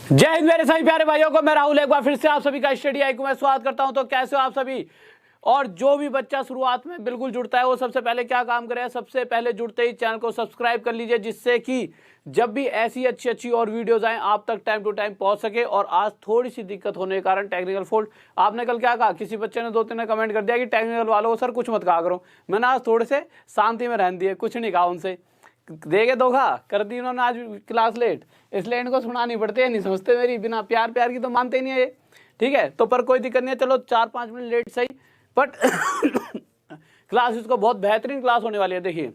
जय हिंद मेरे सभी प्यारे भाइयों को, मैं राहुल एक बार फिर से आप सभी का स्टडी आई को मैं स्वागत करता हूं। तो कैसे हो आप सभी। और जो भी बच्चा शुरुआत में बिल्कुल जुड़ता है वो सबसे पहले क्या काम करे, सबसे पहले जुड़ते ही चैनल को सब्सक्राइब कर लीजिए, जिससे कि जब भी ऐसी अच्छी और वीडियोज आए आप तक टाइम टू टाइम पहुंच सके। और आज थोड़ी सी दिक्कत होने के कारण टेक्निकल फॉल्ट, आपने कल क्या कहा, किसी बच्चे ने 2-3 ने कमेंट कर दिया कि टेक्निकल वालों को सर कुछ मत कहा करो। मैंने आज थोड़े से शांति में रहने दिए, कुछ नहीं कहा उनसे। देखे धोखा कर दी उन्होंने आज क्लास लेट, इसलिए इनको सुनानी पड़ती है, नहीं समझते मेरी, बिना प्यार की तो मानते ही नहीं है ये। ठीक है, तो पर कोई दिक्कत नहीं है, चलो 4-5 मिनट लेट सही, बट क्लास इसको बहुत बेहतरीन क्लास होने वाली है। देखिए,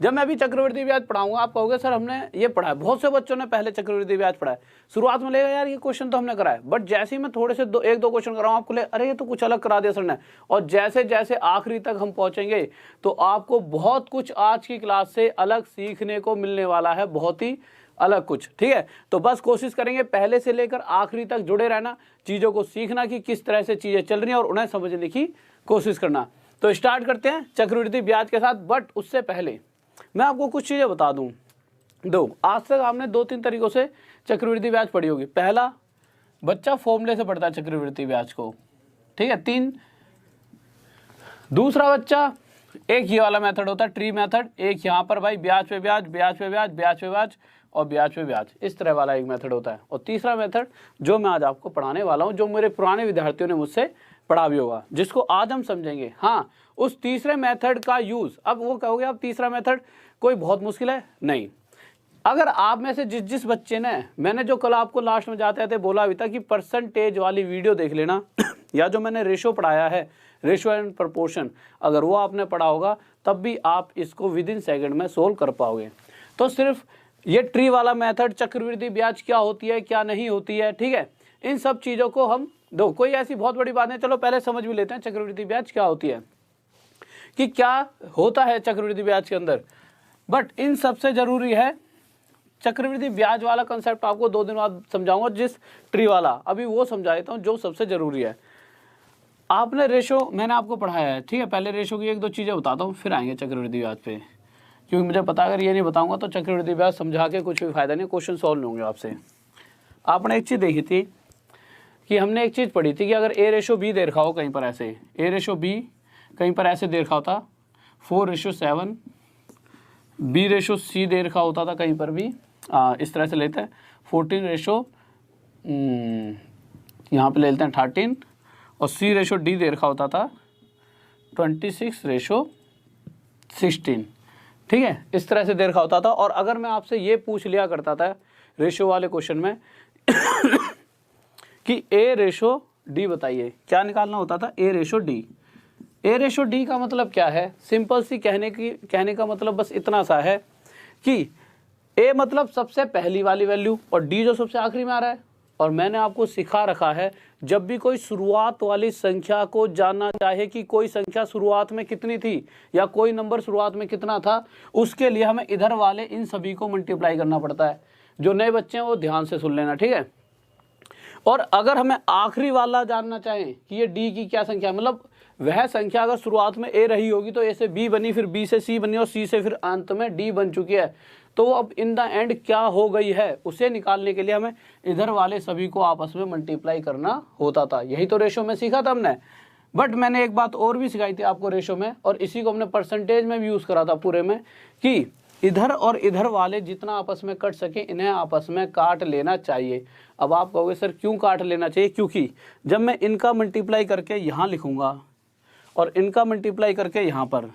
जब मैं अभी चक्रवृद्धि ब्याज पढ़ाऊंगा आप कहोगे सर हमने ये पढ़ा है, बहुत से बच्चों ने पहले चक्रवृद्धि ब्याज पढ़ा है। शुरुआत में लेगा यार ये क्वेश्चन तो हमने करा है, बट जैसे ही मैं थोड़े से 1-2 क्वेश्चन कराऊं आपको ले अरे ये तो कुछ अलग करा दिया सर ने। और जैसे जैसे आखिरी तक हम पहुंचेंगे तो आपको बहुत कुछ आज की क्लास से अलग सीखने को मिलने वाला है, बहुत ही अलग कुछ। ठीक है, तो बस कोशिश करेंगे पहले से लेकर आखिरी तक जुड़े रहना, चीजों को सीखना कि किस तरह से चीजें चल रही हैं और उन्हें समझने की कोशिश करना। तो स्टार्ट करते हैं चक्रवृद्धि ब्याज के साथ, बट उससे पहले मैं आपको कुछ चीजें बता दूं। आज तक आपने 2-3 तरीकों से चक्रवृद्धि ब्याज पढ़ी होगी। पहला, बच्चा फॉर्मूले से पढ़ता है चक्रवृद्धि ब्याज को, ठीक है, 3। दूसरा बच्चा, एक ये वाला मेथड होता है ट्री मेथड, एक यहाँ पर भाई ब्याज पे ब्याज, ब्याज पे ब्याज, ब्याज पे ब्याज और ब्याज पे ब्याज, इस तरह वाला एक मेथड होता है। और तीसरा मेथड जो मैं आज आपको पढ़ाने वाला हूँ, जो मेरे पुराने विद्यार्थियों ने मुझसे पढ़ा भी होगा, जिसको आज हम समझेंगे। हाँ, उस तीसरे मेथड का यूज, अब वो कहोगे आप तीसरा मेथड कोई बहुत मुश्किल है, नहीं। अगर आप में से जिस बच्चे ने, मैंने जो कल आपको लास्ट में जाते थे बोला भी था कि परसेंटेज वाली वीडियो देख लेना या जो मैंने रेशो पढ़ाया है, रेशो एंड प्रपोर्शन, अगर वो आपने पढ़ा होगा तब भी आप इसको विदिन सेकंड में सोल्व कर पाओगे। तो सिर्फ ये ट्री वाला मेथड, चक्रवृद्धि ब्याज क्या होती है क्या नहीं होती है, ठीक है, इन सब चीज़ों को हम दो, कोई ऐसी बहुत बड़ी बात नहीं, चलो पहले समझ भी लेते हैं चक्रवृद्धि ब्याज क्या होती है, कि क्या होता है चक्रवृद्धि ब्याज के अंदर। बट इन सबसे जरूरी है चक्रवृद्धि ब्याज वाला कंसेप्ट आपको 2 दिन बाद समझाऊंगा, जिस ट्री वाला अभी वो समझा देता हूँ जो सबसे जरूरी है। आपने रेशो मैंने आपको पढ़ाया है, ठीक है, पहले रेशो की 1-2 चीज़ें बताता हूँ, फिर आएंगे चक्रवृद्धि ब्याज पे, क्योंकि मुझे पता अगर ये नहीं बताऊंगा तो चक्रवृद्धि ब्याज समझा के कुछ भी फायदा नहीं, क्वेश्चन सॉल्व नहीं होंगे आपसे। आपने एक चीज़ देखी थी कि हमने एक चीज़ पढ़ी थी कि अगर A/B दे रखा हो कहीं पर, ऐसे A/B कहीं पर ऐसे दे रखा होता 4:7, B/C दे रखा होता था कहीं पर भी, इस तरह से लेते हैं 14 यहाँ पे ले लेते हैं 13, और C/D दे रखा होता था 26:16, ठीक है, इस तरह से दे रखा होता था। और अगर मैं आपसे ये पूछ लिया करता था रेशो वाले क्वेश्चन में कि A/D बताइए, क्या निकालना होता था, A/D। A/D का मतलब क्या है, सिंपल सी कहने का मतलब बस इतना सा है कि A मतलब सबसे पहली वाली वैल्यू और D जो सबसे आखिरी में आ रहा है। और मैंने आपको सिखा रखा है जब भी कोई शुरुआत वाली संख्या को जानना चाहे कि कोई संख्या शुरुआत में कितनी थी या कोई नंबर शुरुआत में कितना था, उसके लिए हमें इधर वाले इन सभी को मल्टीप्लाई करना पड़ता है। जो नए बच्चे हैं वो ध्यान से सुन लेना, ठीक है। और अगर हमें आखिरी वाला जानना चाहें कि ये D की क्या संख्या, मतलब वह संख्या अगर शुरुआत में A रही होगी तो A से B बनी, फिर B से C बनी और C से फिर अंत में D बन चुकी है, तो अब इन द एंड क्या हो गई है, उसे निकालने के लिए हमें इधर वाले सभी को आपस में मल्टीप्लाई करना होता था। यही तो रेशो में सीखा था हमने। बट मैंने एक बात और भी सिखाई थी आपको रेशो में, और इसी को हमने परसेंटेज में भी यूज़ करा था पूरे में, कि इधर और इधर वाले जितना आपस में कट सके इन्हें आपस में काट लेना चाहिए। अब आप कहोगे सर क्यों काट लेना चाहिए, क्योंकि जब मैं इनका मल्टीप्लाई करके यहाँ लिखूँगा और इनका मल्टीप्लाई करके यहाँ पर,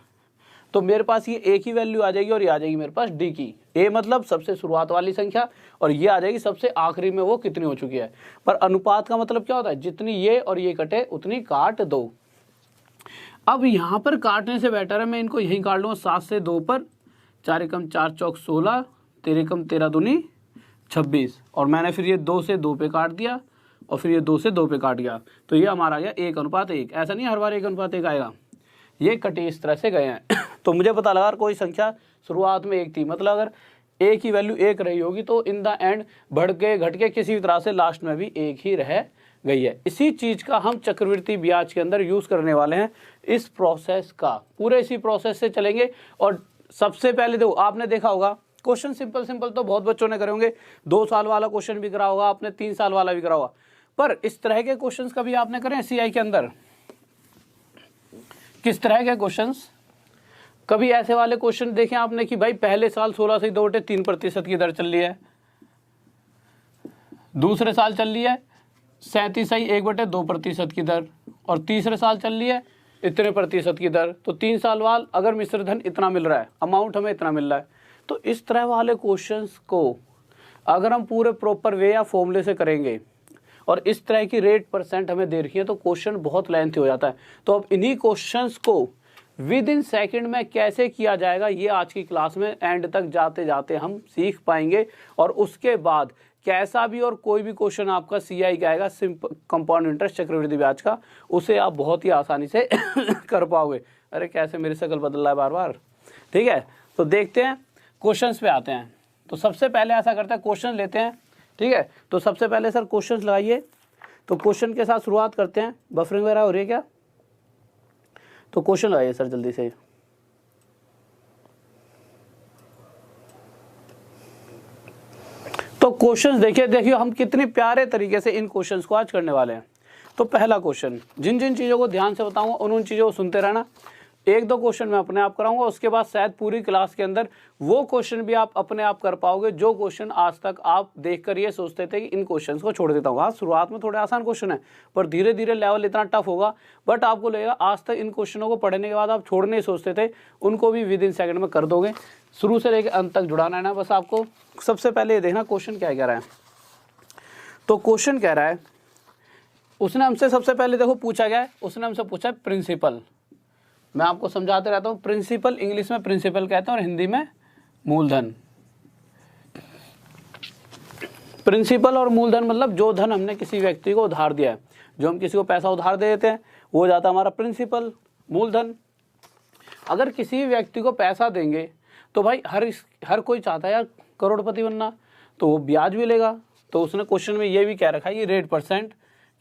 तो मेरे पास ये एक ही वैल्यू आ जाएगी और ये आ जाएगी मेरे पास D की। A मतलब सबसे शुरुआत वाली संख्या और ये आ जाएगी सबसे आखिरी में वो कितनी हो चुकी है। पर अनुपात का मतलब क्या होता है, जितनी ये और ये कटे उतनी काट दो। अब यहाँ पर काटने से बेटर है मैं इनको यहीं काट लूँगा 7 से 2 पर, 4 एकम 4 चौक 16, 13 एकम 13 दूनी 26, और मैंने फिर ये 2 से 2 पे काट दिया और फिर ये 2 से 2 पे काट गया, तो ये हमारा आ गया 1:1। ऐसा नहीं हर बार 1:1 आएगा, ये कटे इस तरह से गए हैं। तो मुझे पता लगा कोई संख्या शुरुआत में 1 थी, मतलब अगर A की वैल्यू 1 रही होगी तो इन द एंड बढ़ के घट के किसी भी तरह से लास्ट में भी 1 ही रह गई है। इसी चीज़ का हम चक्रवृद्धि ब्याज के अंदर यूज़ करने वाले हैं। इस प्रोसेस का पूरे इसी प्रोसेस से चलेंगे। और सबसे पहले देखो, आपने देखा होगा क्वेश्चन सिंपल सिंपल तो बहुत बच्चों ने करे होंगे, 2 साल वाला क्वेश्चन भी करा होगा आपने, 3 साल वाला भी करा होगा, पर इस तरह के क्वेश्चंस कभी आपने करे सीआई के अंदर? किस तरह के क्वेश्चंस? कभी ऐसे वाले क्वेश्चन देखे आपने कि भाई पहले साल 16 से 2.3% की दर चल रही है, दूसरे साल चल रही है 37.1/2% की दर, और तीसरे साल चल रही है इतने प्रतिशत की दर, तो 3 साल बाद अगर मिश्र धन इतना मिल रहा है, अमाउंट हमें इतना मिल रहा है। तो इस तरह वाले क्वेश्चंस को अगर हम पूरे प्रॉपर वे या फॉर्मूले से करेंगे और इस तरह की रेट परसेंट हमें दे रखी है तो क्वेश्चन बहुत लेंथी हो जाता है। तो अब इन्हीं क्वेश्चंस को विद इन सेकेंड में कैसे किया जाएगा ये आज की क्लास में एंड तक जाते जाते हम सीख पाएंगे, और उसके बाद कैसा भी और कोई भी क्वेश्चन आपका सीआई का आएगा सिंपल कंपाउंड इंटरेस्ट चक्रवृद्धि ब्याज का, उसे आप बहुत ही आसानी से कर पाओगे। अरे कैसे मेरी शक्ल बदल रहा है बार बार, ठीक है। तो देखते हैं क्वेश्चंस पे आते हैं। तो सबसे पहले ऐसा करते हैं क्वेश्चन लेते हैं, ठीक है। तो सबसे पहले सर क्वेश्चंस लगाइए, तो क्वेश्चन के साथ शुरुआत करते हैं। बफरिंग वगैरह हो रही है क्या? तो क्वेश्चन लगाइए सर जल्दी से। तो क्वेश्चंस देखिए हम कितने प्यारे तरीके से इन क्वेश्चंस को आज करने वाले हैं। तो पहला क्वेश्चन, जिन जिन चीज़ों को ध्यान से बताऊंगा उन चीज़ों को सुनते रहना। 1-2 क्वेश्चन मैं अपने आप कराऊंगा, उसके बाद शायद पूरी क्लास के अंदर वो क्वेश्चन भी आप अपने आप कर पाओगे जो क्वेश्चन आज तक आप देखकर ये सोचते थे कि इन क्वेश्चंस को छोड़ देता हूँ। हाँ, शुरुआत में थोड़े आसान क्वेश्चन है, पर धीरे धीरे लेवल इतना टफ होगा, बट आपको लगेगा आज तक इन क्वेश्चनों को पढ़ने के बाद आप छोड़ने ही सोचते थे, उनको भी विद इन सेकंड में कर दोगे। शुरू से लेकर अंत तक जुड़ाना है ना बस आपको। सबसे पहले ये देखना क्वेश्चन क्या कह रहा है। तो क्वेश्चन कह रहा है, उसने हमसे सबसे पहले देखो पूछा गया है, उसने हमसे पूछा है प्रिंसिपल। मैं आपको समझाते रहता हूँ, प्रिंसिपल इंग्लिश में प्रिंसिपल कहते हैं और हिंदी में मूलधन। प्रिंसिपल और मूलधन मतलब जो धन हमने किसी व्यक्ति को उधार दिया है, जो हम किसी को पैसा उधार दे देते हैं वो जाता है हमारा प्रिंसिपल, मूलधन। अगर किसी व्यक्ति को पैसा देंगे तो भाई हर कोई चाहता है यार करोड़पति बनना, तो वो ब्याज भी लेगा। तो उसने क्वेश्चन में ये भी कह रखा है ये रेट परसेंट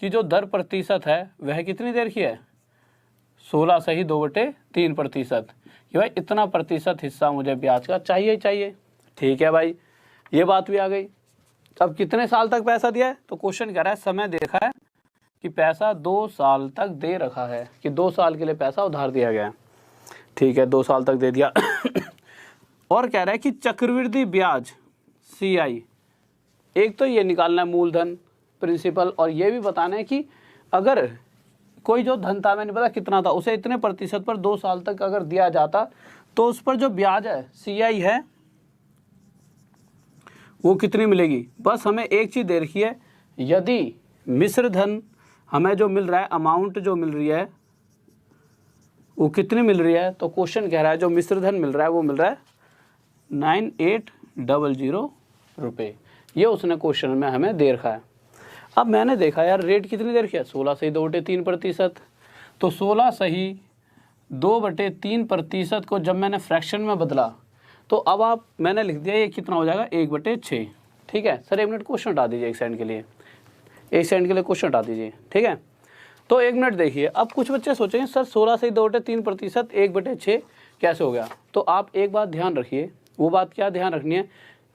की जो दर प्रतिशत है वह कितनी देर की है, 16 सही 2/3%, कि भाई इतना प्रतिशत हिस्सा मुझे ब्याज का चाहिए। ठीक है भाई, ये बात भी आ गई। अब कितने साल तक पैसा दिया है? तो क्वेश्चन कह रहा है समय देखा है कि पैसा 2 साल तक दे रखा है, कि 2 साल के लिए पैसा उधार दिया गया है। ठीक है, 2 साल तक दे दिया। और कह रहा है कि चक्रवृद्धि ब्याज सीआई, एक तो ये निकालना है मूलधन प्रिंसिपल, और ये भी बताना है कि अगर कोई जो धन था, मैंने पता कितना था, उसे इतने प्रतिशत पर 2 साल तक अगर दिया जाता तो उस पर जो ब्याज है सीआई है वो कितनी मिलेगी। बस हमें एक चीज़ दे रखी है, यदि मिश्र धन हमें जो मिल रहा है, अमाउंट जो मिल रही है वो कितनी मिल रही है, तो क्वेश्चन कह रहा है जो मिश्र धन मिल रहा है वो मिल रहा है 9800 रुपये। ये उसने क्वेश्चन में हमें दे रखा है। अब मैंने देखा यार रेट कितनी देर की है, 16 सही 2/3%। तो 16 सही 2/3% को जब मैंने फ्रैक्शन में बदला तो अब मैंने लिख दिया ये कितना हो जाएगा 1/6। ठीक है सर, 1 मिनट क्वेश्चन हटा दीजिए, 1 सेकंड के लिए, 1 सेकंड के लिए क्वेश्चन हटा दीजिए। ठीक है, तो 1 मिनट देखिए। अब कुछ बच्चे सोचेंगे सर 16 सही 2/3% 1/6 कैसे हो गया। तो आप एक बात ध्यान रखिए, वो बात क्या ध्यान रखनी है,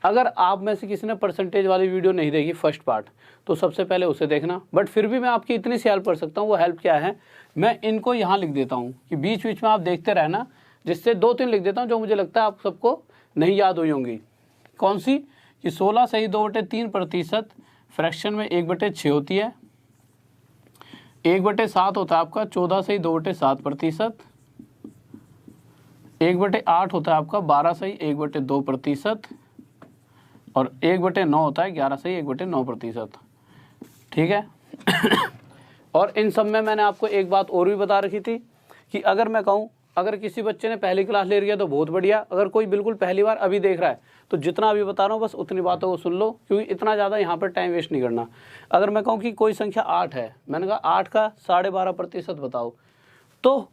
अगर आप में से किसी ने परसेंटेज वाली वीडियो नहीं देखी फर्स्ट पार्ट, तो सबसे पहले उसे देखना। बट फिर भी मैं आपकी इतनी सी हेल्प कर सकता हूँ, वो हेल्प क्या है, मैं इनको यहाँ लिख देता हूँ कि बीच बीच में आप देखते रहना, जिससे 2-3 लिख देता हूँ जो मुझे लगता है आप सबको नहीं याद हुई होंगी। कौन सी, कि 16 सही 2/3% फ्रैक्शन में 1/6 होती है, 1/7 होता है आपका 14 सही 2/7%, 1/8 होता है आपका 12 सही 1/2%, और 1/9 होता है 11 सही 1/9%। ठीक है। और इन सब में मैंने आपको एक बात और भी बता रखी थी कि अगर मैं कहूँ, अगर किसी बच्चे ने पहली क्लास ले लिया तो बहुत बढ़िया, अगर कोई बिल्कुल पहली बार अभी देख रहा है तो जितना अभी बता रहा हूँ बस उतनी बातों को सुन लो, क्योंकि इतना ज़्यादा यहाँ पर टाइम वेस्ट नहीं करना। अगर मैं कहूँ कि कोई संख्या 8 है, मैंने कहा 8 का 12.5% बताओ, तो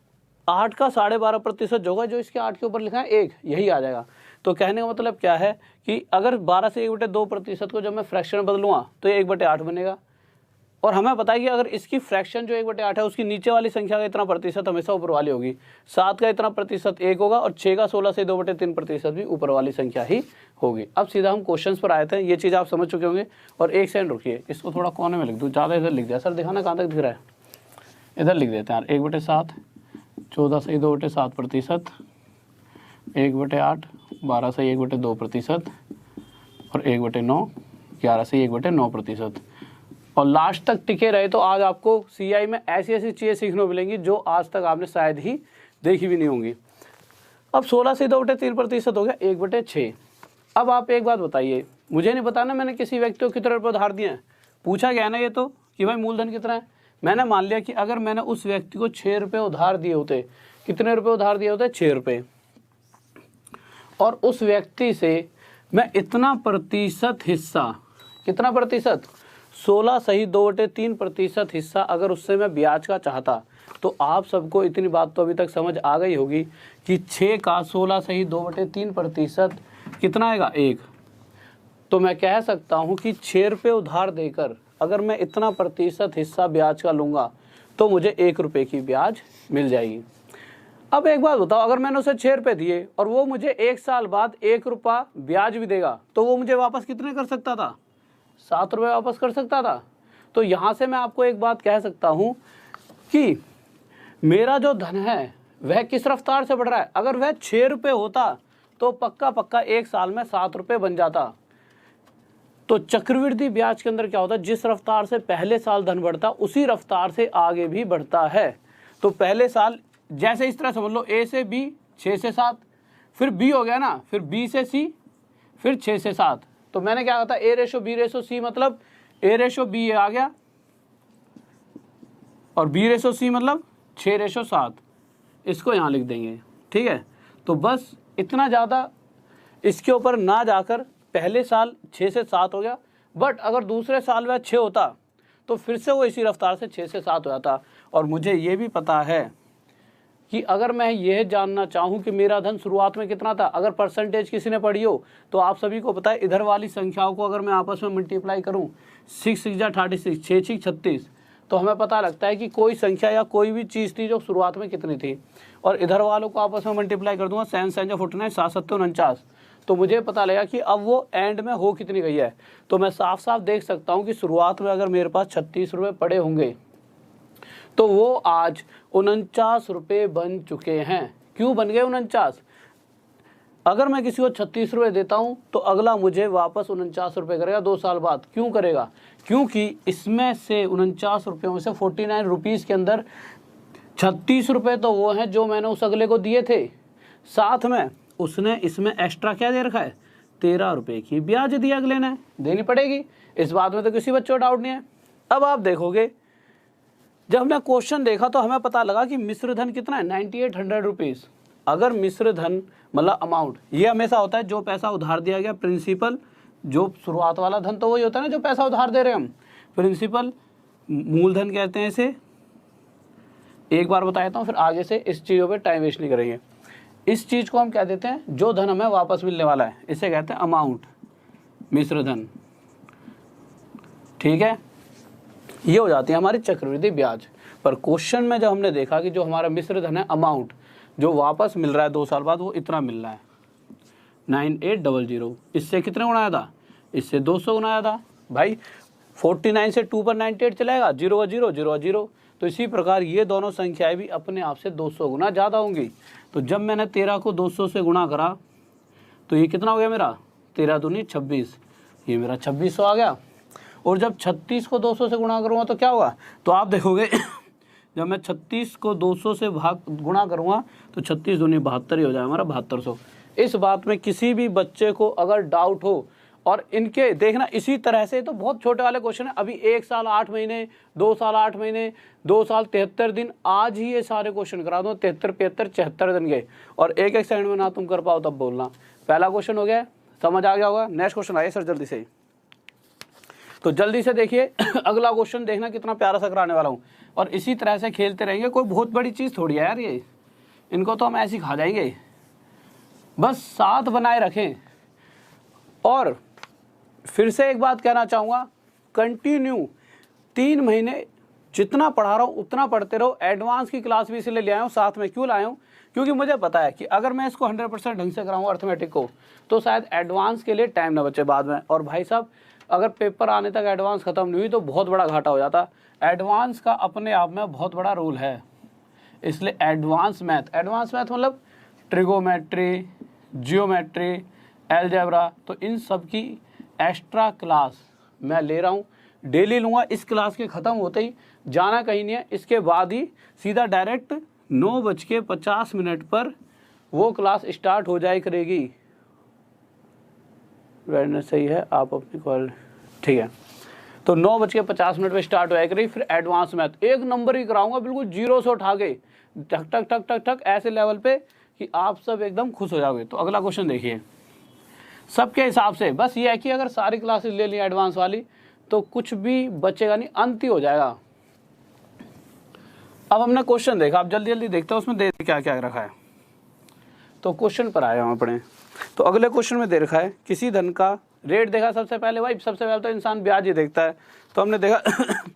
8 का 12.5% जो होगा, जो इसके 8 के ऊपर लिखा है 1, यही आ जाएगा। तो कहने का मतलब क्या है कि अगर 12 से 1/2% को जब मैं फ्रैक्शन में बदलूँगा तो ये 1/8 बनेगा। और हमें पता है कि अगर इसकी फ्रैक्शन जो 1/8 है उसकी नीचे वाली संख्या का इतना प्रतिशत हमेशा ऊपर वाली होगी, 7 का इतना प्रतिशत 1 होगा और 6 का 16 से 2/3 प्रतिशत भी ऊपर वाली संख्या ही होगी। अब सीधा हम क्वेश्चंस पर आए थे, ये चीज़ आप समझ चुके होंगे। और एक सेकंड रुकिए, इसको थोड़ा कोने में लिख दूँ, ज़्यादा इधर लिख दिया सर, दिखाना कहाँ तक दिख रहा है, इधर लिख देते हैं यार। 1/7 14 से 2/7 प्रतिशत, 1/8 12 से 1/2 प्रतिशत और 1/9 11 से 1/9 प्रतिशत। और लास्ट तक टिके रहे तो आज आपको CI में ऐसी ऐसी चीज़ें सीखने को मिलेंगी जो आज तक आपने शायद ही देखी भी नहीं होंगी। अब 16 से 2/3 प्रतिशत हो गया 1/6। अब आप एक बात बताइए, मुझे नहीं बताना मैंने किसी व्यक्ति को कितने रुपये उधार दिए हैं, पूछा गया ना ये तो कि भाई मूलधन कितना है। मैंने मान लिया कि अगर मैंने उस व्यक्ति को 6 रुपये उधार दिए होते, कितने रुपये उधार दिए होते, 6 रुपये, और उस व्यक्ति से मैं इतना प्रतिशत हिस्सा, कितना प्रतिशत, 16 सही 2/3 प्रतिशत हिस्सा अगर उससे मैं ब्याज का चाहता, तो आप सबको इतनी बात तो अभी तक समझ आ गई होगी कि 6 का 16 सही 2/3 प्रतिशत कितना आएगा, 1। तो मैं कह सकता हूँ कि 6 रुपये उधार देकर अगर मैं इतना प्रतिशत हिस्सा ब्याज का लूँगा तो मुझे 1 रुपये की ब्याज मिल जाएगी। अब एक बात बताओ, अगर मैंने उसे 6 रुपये दिए और वो मुझे 1 साल बाद 1 रुपया ब्याज भी देगा, तो वो मुझे वापस कितने कर सकता था, 7 रुपये वापस कर सकता था। तो यहाँ से मैं आपको एक बात कह सकता हूँ कि मेरा जो धन है वह किस रफ्तार से बढ़ रहा है। अगर वह 6 रुपये होता तो पक्का पक्का 1 साल में 7 रुपये बन जाता। तो चक्रवृद्धि ब्याज के अंदर क्या होता है, जिस रफ्तार से पहले साल धन बढ़ता उसी रफ्तार से आगे भी बढ़ता है। तो पहले साल जैसे इस तरह समझ लो, A से B 6 से 7, फिर B हो गया ना, फिर B से C, फिर 6 से 7। तो मैंने क्या कहा था, A/B/C मतलब A/B आ गया और B/C मतलब 6/7। इसको यहाँ लिख देंगे, ठीक है। तो बस इतना ज़्यादा इसके ऊपर ना जाकर पहले साल 6 से 7 हो गया, बट अगर दूसरे साल वह 6 होता तो फिर से वो इसी रफ्तार से 6 से 7 हो जाता। और मुझे ये भी पता है कि अगर मैं यह जानना चाहूँ कि मेरा धन शुरुआत में कितना था, अगर परसेंटेज किसी ने पढ़ी हो तो आप सभी को पता है, इधर वाली संख्याओं को अगर मैं आपस में मल्टीप्लाई करूँ, 6 6 36, 6 6 36, तो हमें पता लगता है कि कोई संख्या या कोई भी चीज़ थी जो शुरुआत में कितनी थी। और इधर वालों को आपस में मल्टीप्लाई कर दूंगा, 7 7 49, 7 7 49, तो मुझे पता लगेगा कि अब वो एंड में हो कितनी गई है। तो मैं साफ साफ देख सकता हूँ कि शुरुआत में अगर मेरे पास 36 रुपये पड़े होंगे तो वो आज 49 रुपये बन चुके हैं। क्यों बन गए 49? अगर मैं किसी को 36 रुपये देता हूं तो अगला मुझे वापस 49 रुपये करेगा 2 साल बाद। क्यों करेगा? क्योंकि इसमें से 49 रुपयों में से 49 रुपीज़ के अंदर 36 रुपये तो वो हैं जो मैंने उस अगले को दिए थे, साथ में उसने इसमें एक्स्ट्रा क्या दे रखा है, 13 रुपये की ब्याज दी अगले ने, देनी पड़ेगी। इस बात में तो किसी बच्चे को डाउट नहीं है। अब आप देखोगे, जब हमने क्वेश्चन देखा तो हमें पता लगा कि मिश्र धन कितना है, 9800 रुपीज़। अगर मिश्र धन मतलब अमाउंट, ये हमेशा होता है जो पैसा उधार दिया गया, प्रिंसिपल, जो शुरुआत वाला धन तो वही होता है ना जो पैसा उधार दे रहे हैं हम, प्रिंसिपल मूलधन कहते हैं इसे। एक बार बता देता हूँ, फिर आगे से इस चीज़ों पे टाइम वेस्ट नहीं करेंगे। इस चीज़ को हम कह देते हैं जो धन हमें वापस मिलने वाला है, इसे कहते हैं अमाउंट, मिश्र धन, ठीक है। ये हो जाती है हमारी चक्रवृद्धि ब्याज। पर क्वेश्चन में जब हमने देखा कि जो हमारा मिश्र धन है, अमाउंट जो वापस मिल रहा है 2 साल बाद, वो इतना मिल रहा है 9800। इससे कितने गुणाया था, इससे 200 गुणाया था। भाई 49 से 2 पर 98 चलेगा, 0 0 0 0। तो इसी प्रकार ये दोनों संख्याएं भी अपने आप से 200 गुना ज़्यादा होंगी। तो जब मैंने 13 को 200 से गुणा करा तो ये कितना हो गया मेरा, 13 दूनी 26, ये मेरा 2600 आ गया। और जब 36 को 200 से गुणा करूँगा तो क्या होगा, तो आप देखोगे जब मैं 36 को 200 से गुणा करूँगा तो 36 दूनी 72 ही हो जाएगा हमारा 7200। इस बात में किसी भी बच्चे को अगर डाउट हो, और इनके देखना इसी तरह से, तो बहुत छोटे वाले क्वेश्चन है। अभी 1 साल 8 महीने, 2 साल 8 महीने, 2 साल 73 दिन, आज ही ये सारे क्वेश्चन करा दो, 73 75 76 दिन के, और एक सेकंड में ना तुम कर पाओ तब बोलना। पहला क्वेश्चन हो गया, समझ आ गया होगा। नेक्स्ट क्वेश्चन आइए सर जल्दी से। तो जल्दी से देखिए अगला क्वेश्चन देखना कितना प्यारा सा कराने वाला हूँ, और इसी तरह से खेलते रहेंगे। कोई बहुत बड़ी चीज़ थोड़ी है यार ये, इनको तो हम ऐसे ही खा जाएंगे। बस साथ बनाए रखें। और फिर से एक बात कहना चाहूँगा, कंटिन्यू 3 महीने जितना पढ़ा रहा हूँ उतना पढ़ते रहो। एडवांस की क्लास भी इसलिए ले आया हूँ साथ में, क्यों लाया हूँ, क्योंकि मुझे पता है कि अगर मैं इसको 100% ढंग से कराऊँ अर्थमेटिक को तो शायद एडवांस के लिए टाइम ना बचे बाद में। और भाई साहब अगर पेपर आने तक एडवांस ख़त्म नहीं हुई तो बहुत बड़ा घाटा हो जाता। एडवांस का अपने आप में बहुत बड़ा रोल है, इसलिए एडवांस मैथ मतलब ट्रिगोमेट्री, जियोमेट्री, अलजेब्रा, तो इन सब की एक्स्ट्रा क्लास मैं ले रहा हूँ, डेली लूँगा। इस क्लास के ख़त्म होते ही जाना कहीं नहीं है, इसके बाद ही सीधा डायरेक्ट 9:50 पर वो क्लास स्टार्ट हो जाए करेगी। ब्राइटनेस सही है, आप अपनी कॉल ठीक है। तो 9:50 पर स्टार्ट हो जाए करेगी। फिर एडवांस मैथ 1 नंबर ही कराऊंगा, बिल्कुल 0 से उठा के ठक ठक ठक ठक ठक ऐसे लेवल पे कि आप सब एकदम खुश हो जाओगे। तो अगला क्वेश्चन देखिए, सबके हिसाब से बस ये है कि अगर सारी क्लासेस ले ली एडवांस वाली तो कुछ भी बचेगा नहीं, अंत ही हो जाएगा। अब हमने क्वेश्चन देखा, अब जल्दी जल्दी देखते हैं उसमें दे क्या क्या रखा है। तो क्वेश्चन पर आए हम अपने, तो अगले क्वेश्चन में दे रखा है किसी धन का रेट देखा। सबसे पहले भाई सबसे पहले तो इंसान ब्याज ही देखता है, तो हमने देखा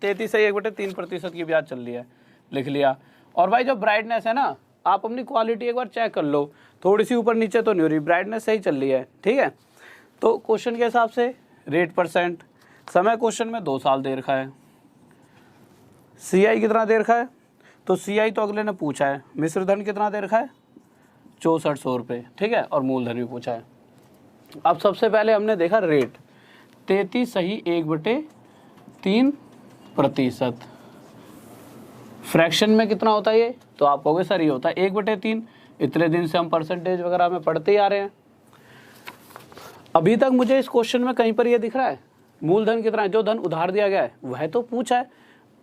33.1/3% की ब्याज चल रही है, लिख लिया। और भाई जो ब्राइटनेस है ना, आप अपनी क्वालिटी एक बार चेक कर लो, थोड़ी सी ऊपर नीचे तो नहीं हो रही, ब्राइटनेस सही चल रही है, ठीक है। तो क्वेश्चन के हिसाब से रेट %, समय क्वेश्चन में 2 साल दे रखा है। CI कितना दे रखा है, तो CI तो अगले ने पूछा है। मिश्र धन कितना दे रखा है, 6400 रुपये, ठीक है। और मूलधन भी पूछा है। अब सबसे पहले हमने देखा रेट 33.1/3%। फ्रैक्शन में कितना होता है ये, तो आप कहोगे सर ये होता है 1/3। इतने दिन से हम परसेंटेज वगैरह में पढ़ते ही आ रहे हैं। अभी तक मुझे इस क्वेश्चन में कहीं पर ये दिख रहा है मूलधन कितना है, जो धन उधार दिया गया है वह तो पूछा है।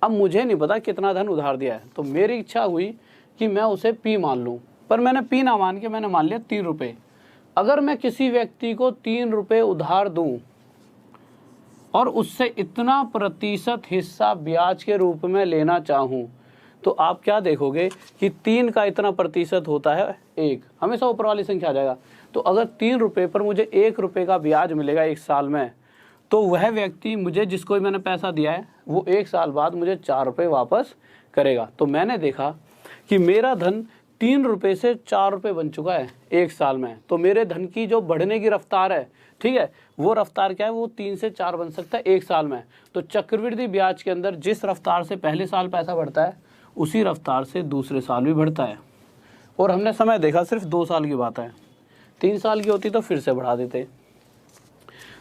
अब मुझे नहीं पता कितना धन उधार दिया है, तो मेरी इच्छा हुई कि मैं उसे P मान लूँ, पर मैंने P ना मान के मैंने मान लिया 3 रुपये। अगर मैं किसी व्यक्ति को 3 रुपये उधार दूं और उससे इतना प्रतिशत हिस्सा ब्याज के रूप में लेना चाहूं, तो आप क्या देखोगे कि 3 का इतना प्रतिशत होता है 1, हमेशा ऊपर वाली संख्या आ जाएगा। तो अगर 3 रुपये पर मुझे 1 रुपये का ब्याज मिलेगा 1 साल में, तो वह व्यक्ति मुझे जिसको भी मैंने पैसा दिया है वो 1 साल बाद मुझे 4 रुपये वापस करेगा। तो मैंने देखा कि मेरा धन 3 रुपये से 4 रुपये बन चुका है 1 साल में। तो मेरे धन की जो बढ़ने की रफ्तार है, ठीक है, वो रफ्तार क्या है, वो 3 से 4 बन सकता है 1 साल में। तो चक्रवृद्धि ब्याज के अंदर जिस रफ्तार से पहले साल पैसा बढ़ता है उसी रफ्तार से दूसरे साल भी बढ़ता है। और हमने समय देखा सिर्फ 2 साल की बात है, 3 साल की होती तो फिर से बढ़ा देते।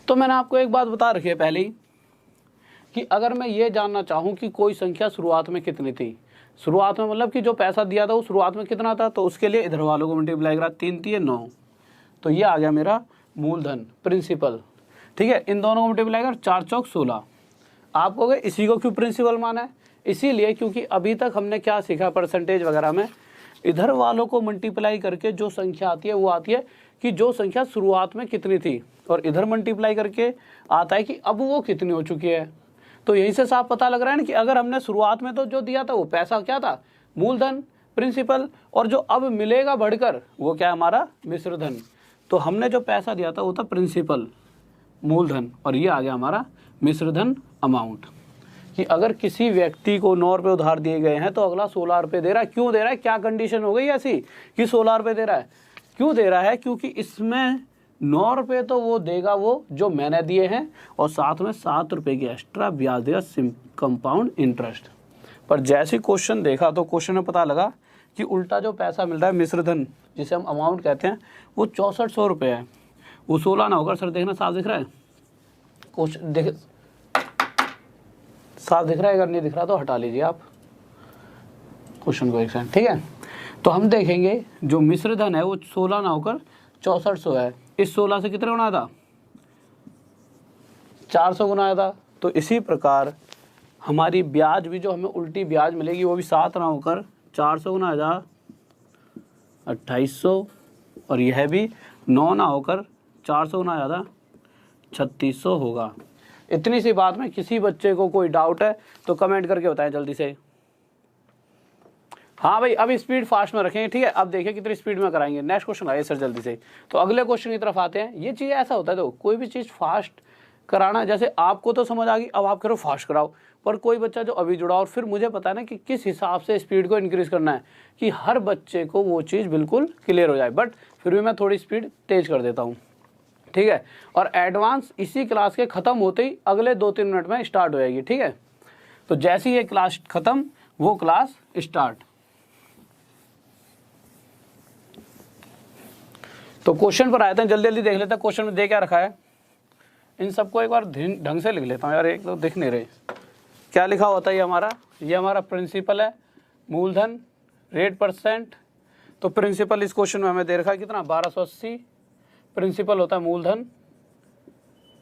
तो मैंने आपको एक बात बता रखी है पहले ही कि अगर मैं ये जानना चाहूँ कि कोई संख्या शुरुआत में कितनी थी, शुरुआत में मतलब कि जो पैसा दिया था वो शुरुआत में कितना था, तो उसके लिए इधर वालों को मल्टीप्लाई करा, 3 3 9, तो ये आ गया मेरा मूलधन प्रिंसिपल, ठीक है। इन दोनों को मल्टीप्लाई कर 4 चौक 16। आप कहोगे इसी को क्यों प्रिंसिपल माना है, इसीलिए क्योंकि अभी तक हमने क्या सीखा परसेंटेज वगैरह में, इधर वालों को मल्टीप्लाई करके जो संख्या आती है वो आती है कि जो संख्या शुरुआत में कितनी थी, और इधर मल्टीप्लाई करके आता है कि अब वो कितनी हो चुकी है। तो यहीं से साफ पता लग रहा है ना कि अगर हमने शुरुआत में तो जो दिया था वो पैसा क्या था, मूलधन प्रिंसिपल, और जो अब मिलेगा बढ़कर वो क्या है हमारा मिश्र धन। तो हमने जो पैसा दिया था वो था प्रिंसिपल मूलधन, और ये आ गया हमारा मिश्र धन अमाउंट। कि अगर किसी व्यक्ति को 9 रुपये उधार दिए गए हैं तो अगला 16 रुपये दे रहा है। क्यों दे रहा है, क्या कंडीशन हो गई ऐसी कि 16 रुपये दे रहा है, क्यों दे रहा है, क्योंकि इसमें 9 रुपये तो वो देगा वो जो मैंने दिए हैं, और साथ में 7 रुपये की एक्स्ट्रा ब्याज देगा कंपाउंड इंटरेस्ट। पर जैसे क्वेश्चन देखा तो क्वेश्चन में पता लगा कि उल्टा जो पैसा मिल रहा है मिश्र धन जिसे हम अमाउंट कहते हैं वो 6400 रुपये है, वो 16 ना होगा। सर देखना साफ दिख रहा है, क्वेश्चन देख साफ दिख रहा है, अगर नहीं दिख रहा तो हटा लीजिए आप क्वेश्चन को एक सेकंड, ठीक है। तो हम देखेंगे जो मिश्र धन है वो 16 ना होकर 6400 है। इस 16 से कितने गुना था, 400 गुना आया था। तो इसी प्रकार हमारी ब्याज भी जो हमें उल्टी ब्याज मिलेगी वो भी 7 ना होकर 400 गुना आया 2800, और यह भी 9 ना होकर 400 गुना आया 3600 होगा। इतनी सी बात में किसी बच्चे को कोई डाउट है तो कमेंट करके बताएं जल्दी से। हाँ भाई अब स्पीड फास्ट में रखेंगे, ठीक है। अब देखिए कितनी स्पीड में कराएंगे। नेक्स्ट क्वेश्चन आइए सर जल्दी से। तो अगले क्वेश्चन की तरफ आते हैं। ये चीज़ ऐसा होता है, तो कोई भी चीज़ फास्ट कराना, जैसे आपको तो समझ आ गई, अब आप करो फास्ट कराओ, पर कोई बच्चा जो अभी जुड़ा और फिर मुझे पता है ना कि किस हिसाब से स्पीड को इंक्रीज करना है कि हर बच्चे को वो चीज़ बिल्कुल क्लियर हो जाए, बट फिर भी मैं थोड़ी स्पीड तेज कर देता हूँ, ठीक है। और एडवांस इसी क्लास के ख़त्म होते ही अगले 2-3 मिनट में स्टार्ट हो जाएगी, ठीक है। तो जैसे ही ये क्लास ख़त्म वो क्लास स्टार्ट। तो क्वेश्चन पर आए थे, जल्दी जल्दी देख लेते हैं क्वेश्चन में दे क्या रखा है। इन सबको एक बार ढंग से लिख लेता हूँ यार, एक तो दिख नहीं रहे। क्या लिखा होता है ये हमारा प्रिंसिपल है, मूलधन, रेट परसेंट। तो प्रिंसिपल इस क्वेश्चन में हमें दे रखा है कितना, 1280। प्रिंसिपल होता है मूलधन,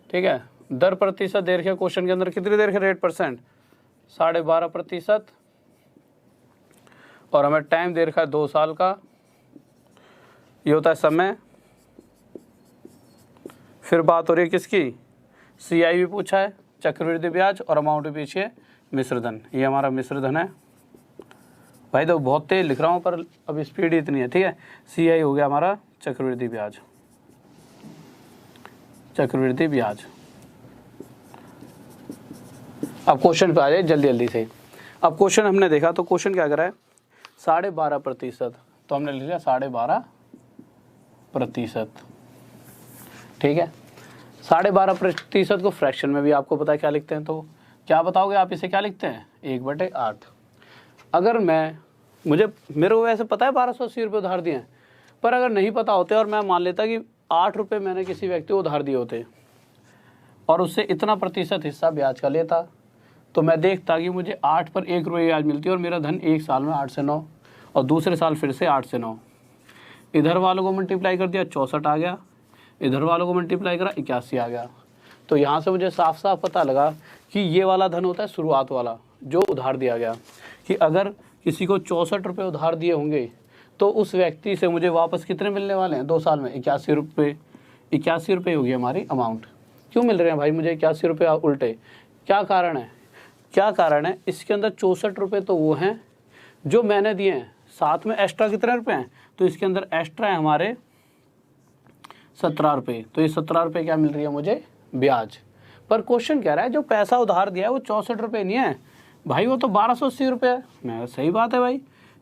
ठीक है। दर प्रतिशत दे रखे क्वेश्चन के अंदर, कितनी दे रखे, रेट परसेंट 12.5%। और हमें टाइम दे रखा है 2 साल का, ये होता है समय। फिर बात हो रही है किसकी, CI भी पूछा है, चक्रवृद्धि ब्याज, और अमाउंट भी पीछे मिश्र धन। ये हमारा मिश्र धन है भाई, तो बहुत तेज लिख रहा हूँ पर अब स्पीड इतनी है, ठीक है। CI हो गया हमारा चक्रवृद्धि ब्याज, चक्रवृद्धि ब्याज। अब क्वेश्चन पे आ जाए जल्दी जल्दी से। अब क्वेश्चन हमने देखा, तो क्वेश्चन क्या करा है, 12.5%, तो हमने लिख लिया 12.5%, ठीक है। 12.5% को फ्रैक्शन में भी आपको पता है क्या लिखते हैं, तो क्या बताओगे आप, इसे क्या लिखते हैं, 1/8। अगर मेरे को वैसे पता है 1280 रुपये उधार दिए हैं, पर अगर नहीं पता होते और मैं मान लेता कि 8 रुपये मैंने किसी व्यक्ति को उधार दिए होते और उससे इतना प्रतिशत हिस्सा ब्याज का लेता, तो मैं देखता कि मुझे 8 पर 1 रुपये ब्याज मिलती है और मेरा धन एक साल में 8 से 9 और दूसरे साल फिर से 8 से 9। इधर वालों को मल्टीप्लाई कर दिया 64 आ गया, इधर वालों को मल्टीप्लाई करा 81 आ गया। तो यहाँ से मुझे साफ साफ पता लगा कि ये वाला धन होता है शुरुआत वाला जो उधार दिया गया, कि अगर किसी को 64 रुपये उधार दिए होंगे तो उस व्यक्ति से मुझे वापस कितने मिलने वाले हैं 2 साल में, 81 रुपये। 81 रुपये होगी हमारी अमाउंट। क्यों मिल रहे हैं भाई मुझे 81 रुपये उल्टे, क्या कारण है, क्या कारण है, इसके अंदर 64 रुपये तो वो हैं जो मैंने दिए हैं, साथ में एक्स्ट्रा कितने रुपए हैं, तो इसके अंदर एक्स्ट्रा है हमारे 17 रुपये। तो ये 17 रुपये क्या मिल रही है मुझे, ब्याज। पर क्वेश्चन कह रहा है जो पैसा उधार दिया है वो 64 रुपये नहीं है भाई, वो तो 1280 रुपये है। मैं सही बात है भाई,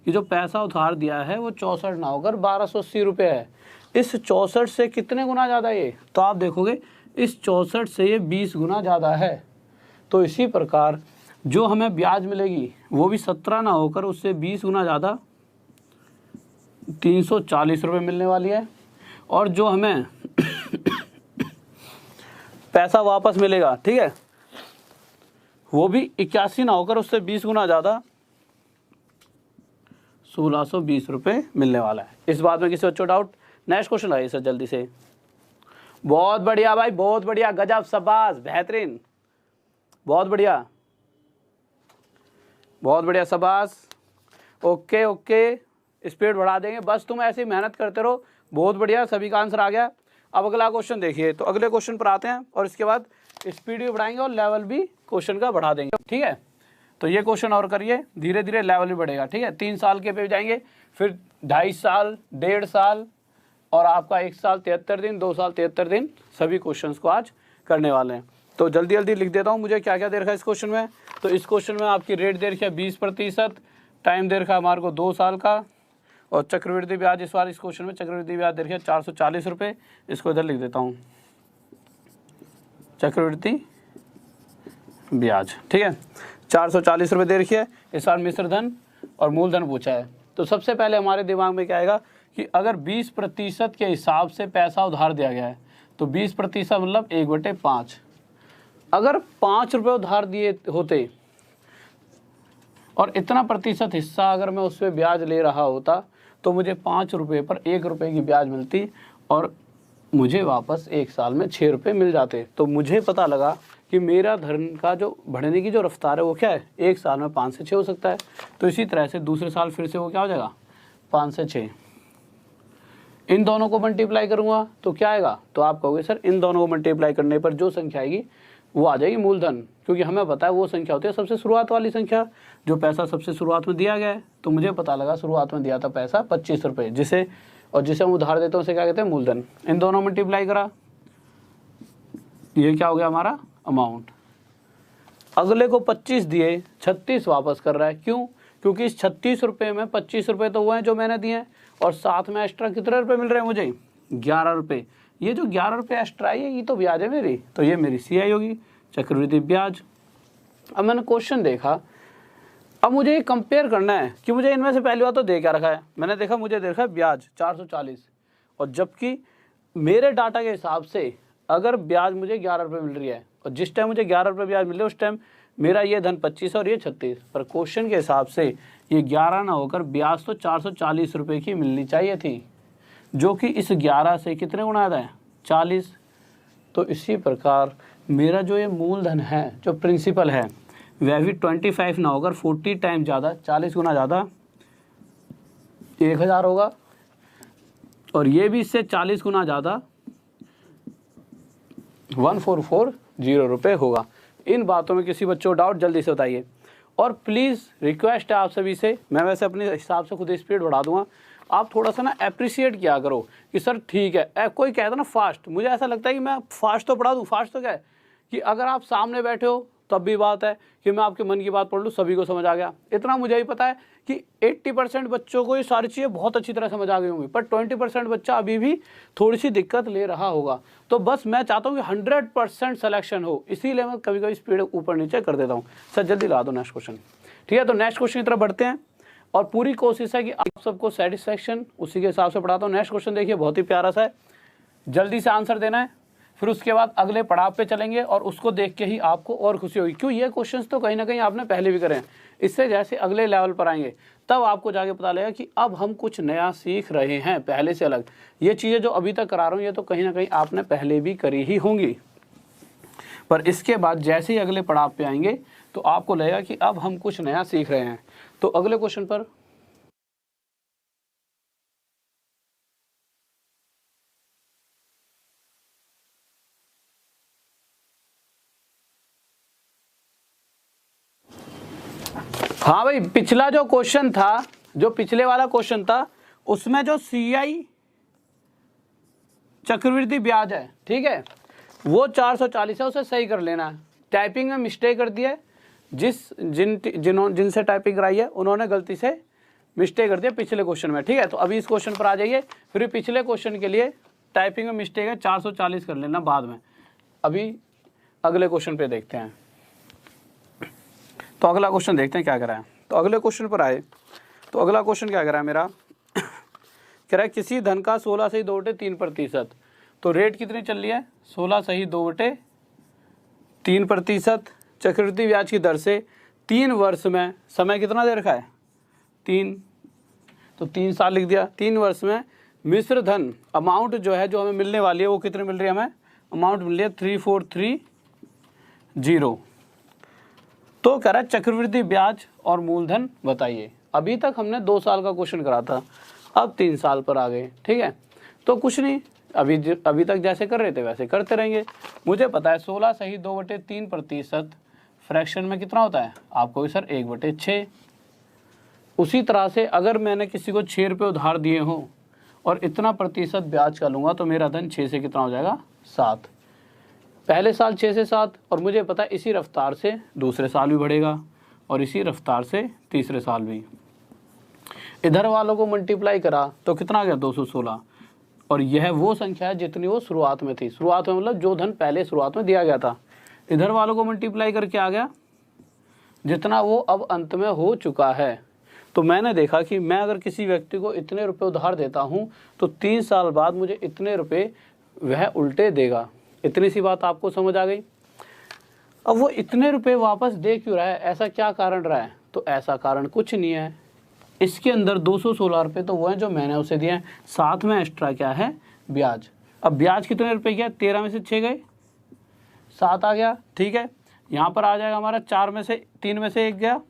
कि जो पैसा उधार दिया है वो 64 ना होकर 1280 रुपये है। इस 64 से कितने गुना ज़्यादा ये, तो आप देखोगे इस 64 से ये 20 गुना ज़्यादा है। तो इसी प्रकार जो हमें ब्याज मिलेगी वो भी 17 ना होकर उससे 20 गुना ज़्यादा 340 रुपये मिलने वाली है। और जो हमें पैसा वापस मिलेगा, ठीक है, वो भी 81 ना होकर उससे 20 गुना ज़्यादा 1620 रुपये मिलने वाला है। इस बात में किसी बच्चों डाउट? नेक्स्ट क्वेश्चन आइए सर जल्दी से। बहुत बढ़िया भाई, बहुत बढ़िया, गजब, शाबाश, बेहतरीन, बहुत बढ़िया, बहुत बढ़िया, शाबाश। ओके ओके, स्पीड बढ़ा देंगे, बस तुम ऐसे ही मेहनत करते रहो। बहुत बढ़िया, सभी का आंसर आ गया। अब अगला क्वेश्चन देखिए, तो अगले क्वेश्चन पर आते हैं और इसके बाद स्पीड भी बढ़ाएंगे और लेवल भी क्वेश्चन का बढ़ा देंगे, ठीक है। तो ये क्वेश्चन और करिए, धीरे धीरे लेवल भी बढ़ेगा, ठीक है। 3 साल के पे जाएंगे, फिर 2.5 साल, 1.5 साल और आपका 1 साल 73 दिन, 2 साल 73 दिन, सभी क्वेश्चंस को आज करने वाले हैं। तो जल्दी जल्दी लिख देता हूँ मुझे क्या क्या दे रखा है इस क्वेश्चन में। तो इस क्वेश्चन में आपकी रेट दे रखी है 20%, टाइम दे रखा है हमारे को 2 साल का, और चक्रवृद्धि ब्याज इस बार इस क्वेश्चन में चक्रवृद्धि ब्याज दे रखी है 440 रुपये। इसको इधर लिख देता हूँ, चक्रवृद्धि ब्याज, ठीक है, 440 रुपये दे रखी है। इस बार मिश्र धन और मूलधन पूछा है। तो सबसे पहले हमारे दिमाग में क्या आएगा कि अगर 20% के हिसाब से पैसा उधार दिया गया है तो 20% मतलब 1/5। अगर 5 रुपये उधार दिए होते और इतना प्रतिशत हिस्सा अगर मैं उस पर ब्याज ले रहा होता तो मुझे 5 रुपये पर 1 रुपये की ब्याज मिलती और मुझे वापस 1 साल में 6 रुपये मिल जाते। तो मुझे पता लगा कि मेरा धन का जो बढ़ने की जो रफ्तार है वो क्या है, 1 साल में 5 से 6 हो सकता है। तो इसी तरह से दूसरे साल फिर से वो क्या हो जाएगा, 5 से 6। इन दोनों को मल्टीप्लाई करूँगा तो क्या आएगा, तो आप कहोगे सर इन दोनों को मल्टीप्लाई करने पर जो संख्या आएगी वो आ जाएगी मूलधन, क्योंकि हमें पता है वो संख्या होती है सबसे शुरुआत वाली संख्या, जो पैसा सबसे शुरुआत में दिया गया है। तो मुझे पता लगा शुरुआत में दिया था पैसा 25 रुपये, जिसे हम उधार देते हैं उसे क्या कहते हैं, मूलधन। इन दोनों मल्टीप्लाई करा ये क्या हो गया हमारा अमाउंट। अगले को 25 दिए, 36 वापस कर रहा है, क्यों? क्योंकि इस 36 रुपये में 25 रुपये तो वो हैं जो मैंने दिए हैं, और साथ में एक्स्ट्रा कितने रुपए मिल रहे हैं मुझे? 11 रुपये। ये जो 11 रुपये एक्स्ट्रा है ये तो ब्याज है मेरी, तो ये मेरी CI होगी, चक्रवृद्धि ब्याज। अब मैंने क्वेश्चन देखा, अब मुझे ये कंपेयर करना है कि मुझे इनमें से पहली बार तो दे क्या रखा है। मैंने देखा, मुझे दे रखा है ब्याज 440, और जबकि मेरे डाटा के हिसाब से अगर ब्याज मुझे 11 रुपये मिल रही है, और जिस टाइम मुझे 11 रुपये ब्याज मिल रही है उस टाइम मेरा ये धन 25 और ये 36, पर क्वेश्चन के हिसाब से ये 11 ना होकर ब्याज तो 440 रुपये की मिलनी चाहिए थी, जो कि इस 11 से कितने गुना आता है? 40। तो इसी प्रकार मेरा जो ये मूलधन है, जो प्रिंसिपल है, वह भी 25 ना होकर 40 टाइम ज़्यादा, 40 गुना ज़्यादा 1000 होगा, और ये भी इससे 40 गुना ज़्यादा 1440 रुपये होगा। इन बातों में किसी बच्चों को डाउट जल्दी से बताइए, और प्लीज़ रिक्वेस्ट है आप सभी से, मैं वैसे अपने हिसाब से खुद स्पीड बढ़ा दूंगा, आप थोड़ा सा ना अप्रिशिएट किया करो कि सर ठीक है। कोई कहता ना फास्ट, मुझे ऐसा लगता है कि मैं फास्ट तो पढ़ा दूँ। फास्ट तो क्या है कि अगर आप सामने बैठे हो तब भी बात है कि मैं आपके मन की बात पढ़ लूँ, सभी को समझ आ गया। इतना मुझे ही पता है कि 80% बच्चों को ये सारी चीज़ें बहुत अच्छी तरह समझ आ गई होंगी, पर 20% बच्चा अभी भी थोड़ी सी दिक्कत ले रहा होगा। तो बस मैं चाहता हूँ कि 100% सिलेक्शन हो, इसीलिए मैं कभी कभी स्पीड ऊपर नीचे कर देता हूँ। सर जल्दी ला दो नेक्स्ट क्वेश्चन। ठीक है, तो नेक्स्ट क्वेश्चन की तरफ बढ़ते हैं, और पूरी कोशिश है कि आप सबको सेटिस्फैक्शन उसी के हिसाब से पढ़ाता हूँ। नेक्स्ट क्वेश्चन देखिए, बहुत ही प्यारा सा है, जल्दी से आंसर देना है, फिर उसके बाद अगले पड़ाव पे चलेंगे, और उसको देख के ही आपको और खुशी होगी, क्यों ये क्वेश्चंस तो कहीं ना कहीं आपने पहले भी करे हैं। इससे जैसे अगले लेवल पर आएंगे तब आपको जाके पता लगेगा कि अब हम कुछ नया सीख रहे हैं, पहले से अलग। ये चीज़ें जो अभी तक करा रहा हूँ ये तो कहीं ना कहीं आपने पहले भी करी ही होंगी, पर इसके बाद जैसे ही अगले पड़ाव पे आएंगे तो आपको लगेगा कि अब हम कुछ नया सीख रहे हैं। तो अगले क्वेश्चन पर हाँ भाई, पिछला जो क्वेश्चन था, जो पिछले वाला क्वेश्चन था, उसमें जो CI चक्रवृद्धि ब्याज है, ठीक है, वो 440 है, उसे सही कर लेना है। टाइपिंग में मिस्टेक कर दिया है, जिनसे टाइपिंग कराई है उन्होंने गलती से मिस्टेक कर दिया पिछले क्वेश्चन में। ठीक है, तो अभी इस क्वेश्चन पर आ जाइए, फिर पिछले क्वेश्चन के लिए टाइपिंग में मिस्टेक है, 440 कर लेना बाद में। अभी अगले क्वेश्चन पे देखते हैं, तो अगला क्वेश्चन देखते हैं क्या करा है। तो अगले क्वेश्चन पर आए, तो अगला क्वेश्चन क्या करा है मेरा, कह रहा है किसी धन का 16 सही 2/3%, तो रेट कितनी चल रही है? 16 सही 2/3%, चक्रवृद्धि ब्याज की दर से 3 वर्ष में, समय कितना दे रखा है? 3, तो 3 साल लिख दिया। 3 वर्ष में मिश्र धन अमाउंट जो है, जो हमें मिलने वाली है, वो कितनी मिल रही है हमें? अमाउंट मिल रही है 3430। तो कह रहा है चक्रवृद्धि ब्याज और मूलधन बताइए। अभी तक हमने 2 साल का क्वेश्चन करा था, अब 3 साल पर आ गए। ठीक है, तो कुछ नहीं, अभी तक जैसे कर रहे थे वैसे करते रहेंगे। मुझे पता है 16 सही 2/3% फ्रैक्शन में कितना होता है? आपको भी सर 1/6। उसी तरह से अगर मैंने किसी को 6 रुपये उधार दिए हों और इतना प्रतिशत ब्याज का लूँगा, तो मेरा धन 6 से कितना हो जाएगा? 7। पहले साल 6 से 7, और मुझे पता है इसी रफ्तार से दूसरे साल भी बढ़ेगा, और इसी रफ्तार से तीसरे साल भी। इधर वालों को मल्टीप्लाई करा तो कितना आ गया? 216, और यह वो संख्या है जितनी वो शुरुआत में थी। शुरुआत में मतलब जो धन पहले शुरुआत में दिया गया था। इधर वालों को मल्टीप्लाई करके आ गया जितना वो अब अंत में हो चुका है। तो मैंने देखा कि मैं अगर किसी व्यक्ति को इतने रुपए उधार देता हूँ तो 3 साल बाद मुझे इतने रुपए वह उल्टे देगा। इतनी सी बात आपको समझ आ गई। अब वो इतने रुपए वापस दे क्यों रहा है? ऐसा क्या कारण रहा है? तो ऐसा कारण कुछ नहीं है, इसके अंदर 216 रुपये तो वो हैं जो मैंने उसे दिए हैं, साथ में एक्स्ट्रा क्या है? ब्याज। अब ब्याज कितने रुपए गया? 13 में से 6 गए, 7 आ गया। ठीक है, यहाँ पर आ जाएगा हमारा 4 में से 3 में से 1 गया।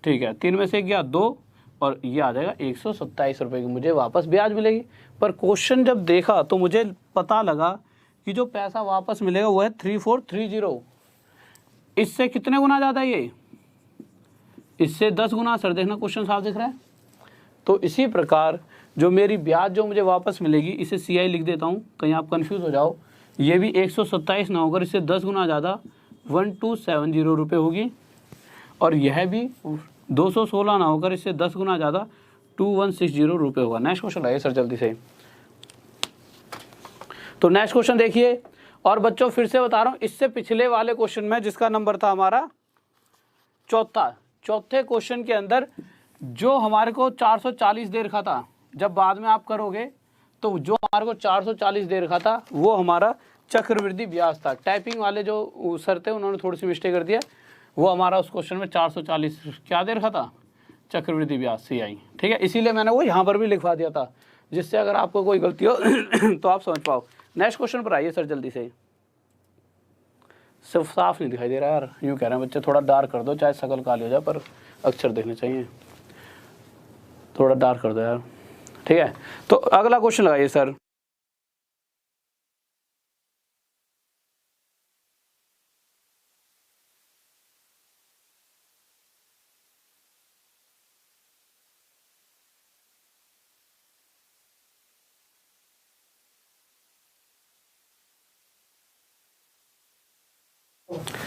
ठीक है, 3 में से 1 गया 2, और ये आ जाएगा 127 रुपये की मुझे वापस ब्याज मिलेगी। पर क्वेश्चन जब देखा तो मुझे पता लगा कि जो पैसा वापस मिलेगा वो है 3430। इससे कितने गुना ज़्यादा है ये? इससे 10 गुना। सर देखना क्वेश्चन साफ दिख रहा है। तो इसी प्रकार जो मेरी ब्याज जो मुझे वापस मिलेगी, इसे CI लिख देता हूँ, कहीं आप कंफ्यूज हो जाओ। ये भी 127 ना होकर इससे 10 गुना ज़्यादा 1270 रुपये होगी। और यह भी 216 ना होकर इससे 10 गुना ज़्यादा 2160 रुपये होगा। नेक्स्ट क्वेश्चन लाइए सर जल्दी से। तो नेक्स्ट क्वेश्चन देखिए, और बच्चों फिर से बता रहा हूँ, इससे पिछले वाले क्वेश्चन में जिसका नंबर था हमारा चौथे क्वेश्चन के अंदर जो हमारे को 440 दे रखा था, जब बाद में आप करोगे तो जो हमारे को 440 दे रखा था वो हमारा चक्रवृद्धि ब्याज था। टाइपिंग वाले जो सर थे उन्होंने थोड़ी सी मिस्टेक कर दिया, वो हमारा उस क्वेश्चन में 440 क्या दे रखा था, चक्रवृद्धि ब्याज CI। ठीक है, इसीलिए मैंने वो यहाँ पर भी लिखवा दिया था, जिससे अगर आपको कोई गलती हो तो आप समझ पाओ। नेक्स्ट क्वेश्चन पर आइए सर जल्दी से। सिर्फ साफ नहीं दिखाई दे रहा यार, यूँ कह रहे हैं बच्चे थोड़ा डार्क कर दो, चाहे शकल काली हो जाए पर अक्षर देखने चाहिए, थोड़ा डार्क कर दो यार। ठीक है, तो अगला क्वेश्चन लगाइए सर।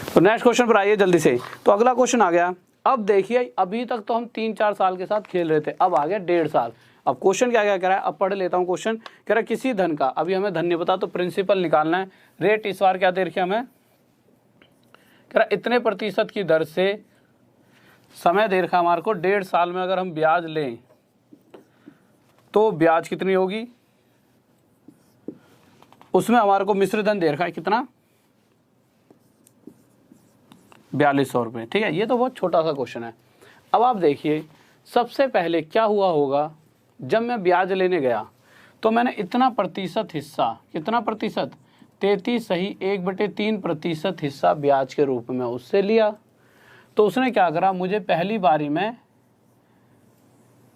तो नेक्स्ट क्वेश्चन पर आइए जल्दी से। तो अगला क्वेश्चन आ गया, अब देखिए अभी तक तो हम 3-4 साल के साथ खेल रहे थे, अब आ गया 1.5 साल। अब क्वेश्चन क्या क्या कह रहा है, अब पढ़ लेता हूँ क्वेश्चन। कह रहा है किसी धन का, अभी हमें धन नहीं पता तो प्रिंसिपल निकालना है। रेट इस बार क्या दे रखी हमें, कह रहा इतने प्रतिशत की दर से समय दे रखा हमारे को 1.5 साल में अगर हम ब्याज लें तो ब्याज कितनी होगी। उसमें हमारे को मिश्र धन दे रखा है कितना, 4200 रुपये। ठीक है, ये तो बहुत छोटा सा क्वेश्चन है। अब आप देखिए सबसे पहले क्या हुआ होगा, जब मैं ब्याज लेने गया तो मैंने इतना प्रतिशत हिस्सा, कितना प्रतिशत, 33.1/3% हिस्सा ब्याज के रूप में उससे लिया। तो उसने क्या करा, मुझे पहली बारी में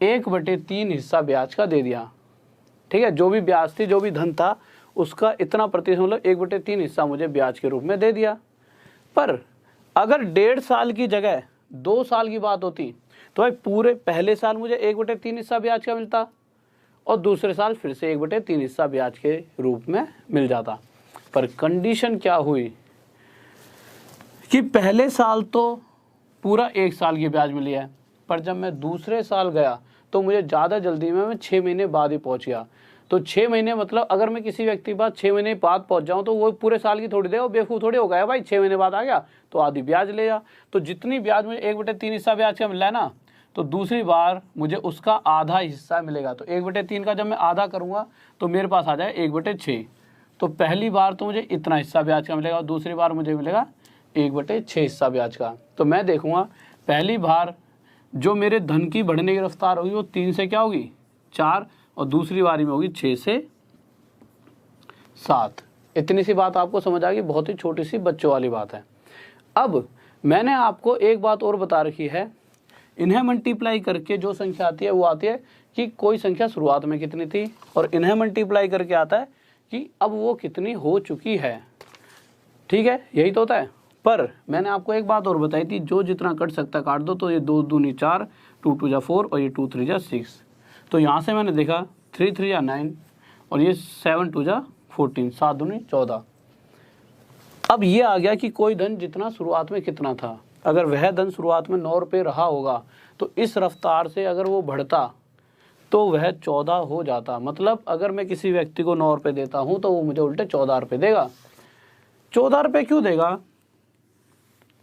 1/3 हिस्सा ब्याज का दे दिया। ठीक है, जो भी ब्याज थी, जो भी धन था उसका इतना प्रतिशत, मतलब 1/3 हिस्सा मुझे ब्याज के रूप में दे दिया। पर अगर 1.5 साल की जगह 2 साल की बात होती तो भाई पूरे पहले साल मुझे 1/3 हिस्सा ब्याज का मिलता और दूसरे साल फिर से 1/3 हिस्सा ब्याज के रूप में मिल जाता। पर कंडीशन क्या हुई कि पहले साल तो पूरा 1 साल की ब्याज मिली है, पर जब मैं दूसरे साल गया तो मुझे ज़्यादा जल्दी में मैं 6 महीने बाद ही पहुंच गया। तो 6 महीने मतलब अगर मैं किसी व्यक्ति के पास 6 महीने बाद पहुंच जाऊं तो वो पूरे साल की थोड़ी दे, वो बेवकूफ़ थोड़ी हो गया भाई, 6 महीने बाद आ गया तो आधी ब्याज ले जा। तो जितनी ब्याज मुझे 1/3 हिस्सा ब्याज का मिला है ना, तो दूसरी बार मुझे उसका आधा हिस्सा मिलेगा। तो 1/3 का जब मैं आधा करूँगा तो मेरे पास आ जाए 1/6। तो पहली बार तो मुझे इतना हिस्सा ब्याज का मिलेगा और दूसरी बार मुझे मिलेगा 1/6 हिस्सा ब्याज का। तो मैं देखूँगा पहली बार जो मेरे धन की बढ़ने की रफ्तार होगी वो 3 से क्या होगी, 4, और दूसरी बारी में होगी 6 से 7। इतनी सी बात आपको समझ आ गई, बहुत ही छोटी सी बच्चों वाली बात है। अब मैंने आपको एक बात और बता रखी है, इन्हें मल्टीप्लाई करके जो संख्या आती है वो आती है कि कोई संख्या शुरुआत में कितनी थी, और इन्हें मल्टीप्लाई करके आता है कि अब वो कितनी हो चुकी है। ठीक है, यही तो होता है। पर मैंने आपको एक बात और बताई थी, जो जितना कट सकता है काट दो। तो ये 2 दूनी 4, 2 2 जा 4 और ये 2 3 जा 6। तो यहाँ से मैंने देखा 3 3 जा 9 और ये 7 2 जा 14, 7 दूनी 14। अब ये आ गया कि कोई धन जितना शुरुआत में कितना था, अगर वह धन शुरुआत में 9 रुपये रहा होगा तो इस रफ्तार से अगर वो बढ़ता तो वह 14 हो जाता। मतलब अगर मैं किसी व्यक्ति को 9 रुपये देता हूँ तो वो मुझे उल्टे 14 रुपये देगा। 14 रुपये क्यों देगा,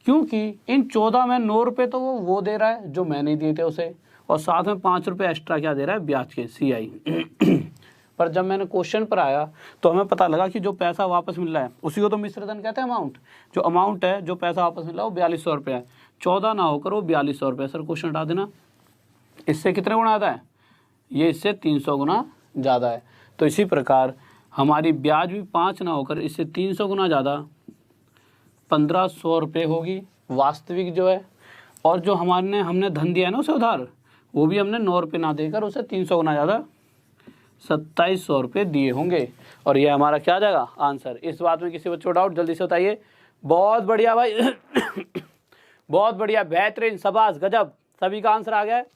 क्योंकि इन 14 में 9 रुपये तो वो दे रहा है जो मैं नहीं दिए थे उसे, और साथ में 5 रुपये एक्स्ट्रा क्या दे रहा है, ब्याज के CI। पर जब मैंने क्वेश्चन पर आया तो हमें पता लगा कि जो पैसा वापस मिल रहा है उसी को तो मिश्र धन कहते हैं। अमाउंट, जो अमाउंट है, जो पैसा वापस मिल रहा है वो 4200 रुपये है। 14 ना होकर वो 4200 रुपये। सर क्वेश्चन हटा देना, इससे कितने गुना आता है, ये इससे 300 गुना ज़्यादा है। तो इसी प्रकार हमारी ब्याज भी 5 ना होकर इससे 300 गुना ज़्यादा 1500 रुपये होगी वास्तविक जो है। और जो हमने धन दिया है ना उसे उधार, वो भी हमने 9 रुपये ना देकर उसे 300 गुना ज़्यादा 2700 रुपये दिए होंगे। और ये हमारा क्या आ जाएगा आंसर। इस बात में किसी बच्चों को डाउट, जल्दी से बताइए। बहुत बढ़िया भाई बहुत बढ़िया, बेहतरीन, शाबाश, गजब, सभी का आंसर आ गया है।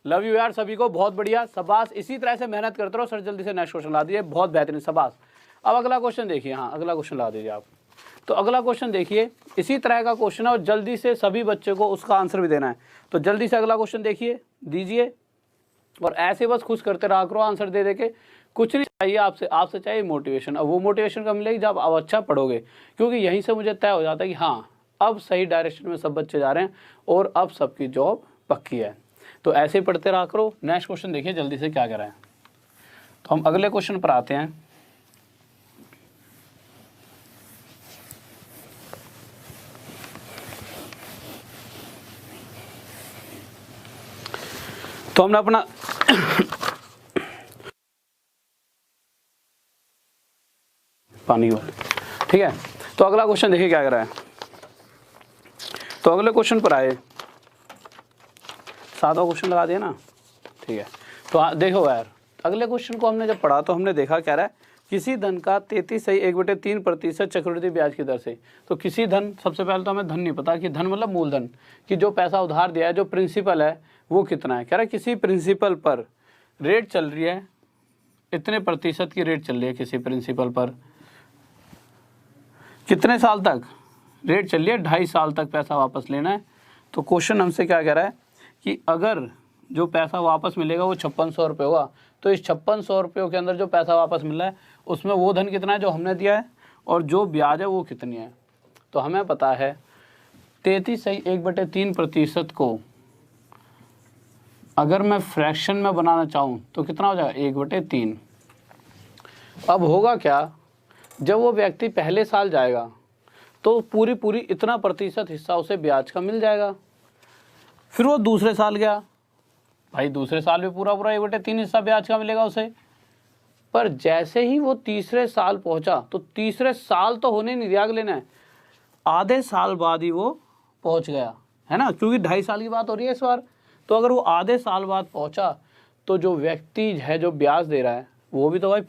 लव यू यार सभी को, बहुत बढ़िया, शाबाश। इसी तरह से मेहनत करते रहो। सर जल्दी से नेक्स्ट क्वेश्चन ला दिए, बहुत बेहतरीन, शाबाश। अब अगला क्वेश्चन देखिए, हाँ अगला क्वेश्चन ला दीजिए आप। तो अगला क्वेश्चन देखिए, इसी तरह का क्वेश्चन है और जल्दी से सभी बच्चे को उसका आंसर भी देना है। तो जल्दी से अगला क्वेश्चन देखिए, दीजिए, और ऐसे बस खुश करते रहा करो आंसर दे के। कुछ नहीं चाहिए आपसे चाहिए मोटिवेशन। अब वो मोटिवेशन कब मिलेगी, जब आप अच्छा पढ़ोगे, क्योंकि यहीं से मुझे तय हो जाता है कि हाँ अब सही डायरेक्शन में सब बच्चे जा रहे हैं और अब सबकी जॉब पक्की है। तो ऐसे ही पढ़ते रहा करो। नेक्स्ट क्वेश्चन देखिए जल्दी से क्या कह रहा है। तो हम अगले क्वेश्चन पर आते हैं। तो हमने अपना पानी वाले, ठीक है। तो अगला क्वेश्चन देखिए क्या कर रहा है। तो अगले क्वेश्चन पर आए, 7वां क्वेश्चन लगा दिया ना, ठीक है। तो देखो यार, अगले क्वेश्चन को हमने जब पढ़ा तो हमने देखा क्या रहा है, किसी धन का 33.1/3% चक्रवृद्धि ब्याज की दर से। तो किसी धन, सबसे पहले तो हमें धन नहीं पता कि धन मतलब मूलधन, कि जो पैसा उधार दिया है, जो प्रिंसिपल है वो कितना है। कह रहा है किसी प्रिंसिपल पर रेट चल रही है, इतने प्रतिशत की रेट चल रही है किसी प्रिंसिपल पर, कितने साल तक रेट चल रही है, 2.5 साल तक पैसा वापस लेना है। तो क्वेश्चन हमसे क्या कह रहा है कि अगर जो पैसा वापस मिलेगा वो 5600 रुपये होगा, तो इस 5600 रुपयों के अंदर जो पैसा वापस मिल रहा है उसमें वो धन कितना है जो हमने दिया है, और जो ब्याज है वो कितनी है। तो हमें पता है 33.1/3% को अगर मैं फ्रैक्शन में बनाना चाहूँ तो कितना हो जाएगा, 1/3। अब होगा क्या, जब वो व्यक्ति पहले साल जाएगा तो पूरी इतना प्रतिशत हिस्सा उसे ब्याज का मिल जाएगा। फिर वो दूसरे साल गया, भाई दूसरे साल भी पूरा 1/3 हिस्सा ब्याज का मिलेगा उसे। पर जैसे ही वो तीसरे साल पहुंचा, तो तीसरे साल तो होने नहीं दिया अगले ने, आधे साल बाद ही वो पहुंच गया, है ना, क्योंकि 2.5 साल की बात हो रही है इस बार। तो अगर वो आधे साल बाद पहुंचा तो जो व्यक्ति है जो ब्याज दे रहा है वो भी तो भाई